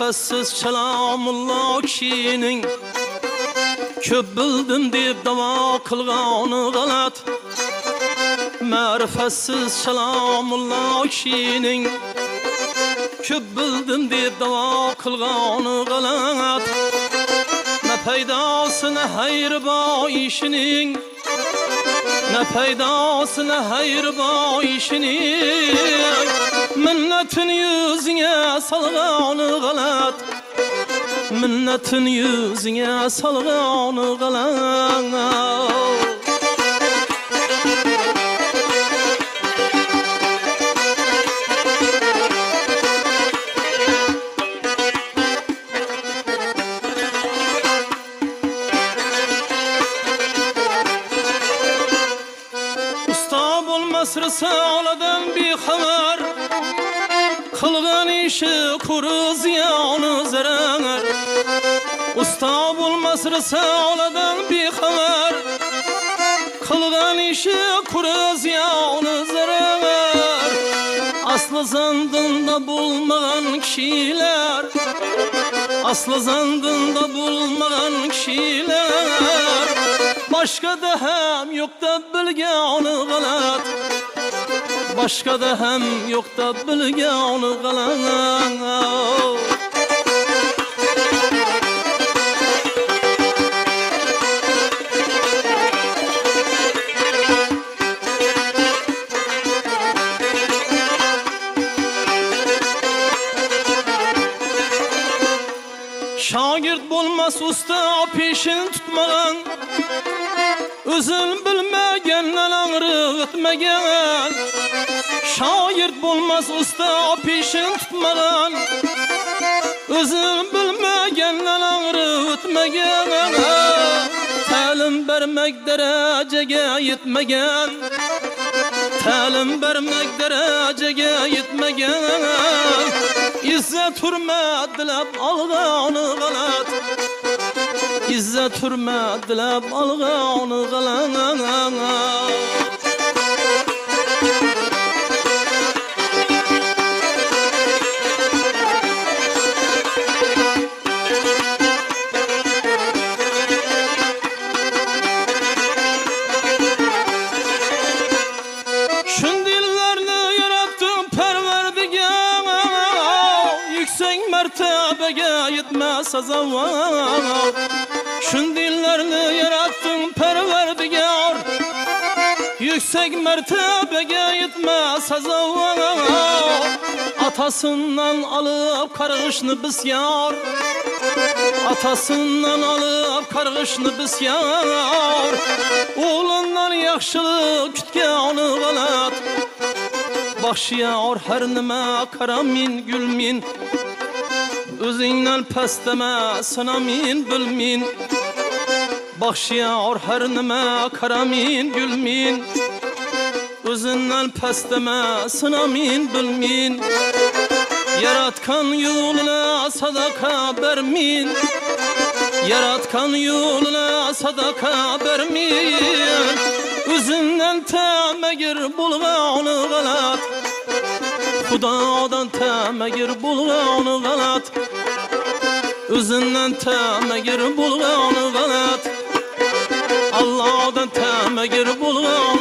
Marifetsiz kelamullah kişinin köp bildim deyip dava kılganı galat. Marifetsiz kelamullah kişinin köp bildim deyip dava kılganı galat. Ne peydası ne hayır ba işinin, ne peydası ne hayır ba işinin. Minnetin yüzüne salganı galat, minnetin yüzüne salganı galat. Mısır sağladan bir haber, kılgan işi kuru ziyanı zarar. Usta bul Mısır sağladan bir haber, kılgan işi kuru ziyanı zarar. Aslı zandında bulmayan kişiler, aslı zandında bulmayan kişiler. Başka da hem yok da bilganı galat, başka da hem yok da bilganı galat. Şagirt bulmaz usta peşin tutmagan, özün bilmegen ağrı ötmegen. Şagirt bulmaz usta peşin tutmagan, özün bilmegen ağrı ötmegen. Talim vermek derecege yetmegen, talim vermek derecege yetmegen. İzzet hürmet dilep alganı galat, İzzet hürmet dilep alganı galat. Mertebeye yetmez azava, şun dillerini yarattın perverdigar. Yüksek mertebeye yetmez azava, atasından alıp karışını bisyar, atasından alıp karışını bisyar. Oğlundan yaxşılık kütganı galat, başıyar her nime karamin gülmin. Özünden pasteme sanamin bilmin, başıyar her nime karamin gülmin. Özünden pasteme sanamin bilmin, yaratkan yoluna sadaka bermin, yaratkan yoluna sadaka bermin. Özünden temegir bulganı galat, Xudodan temegir bulganı galat, özünden temegir bulganı galat, Allah'dan temegir bulganı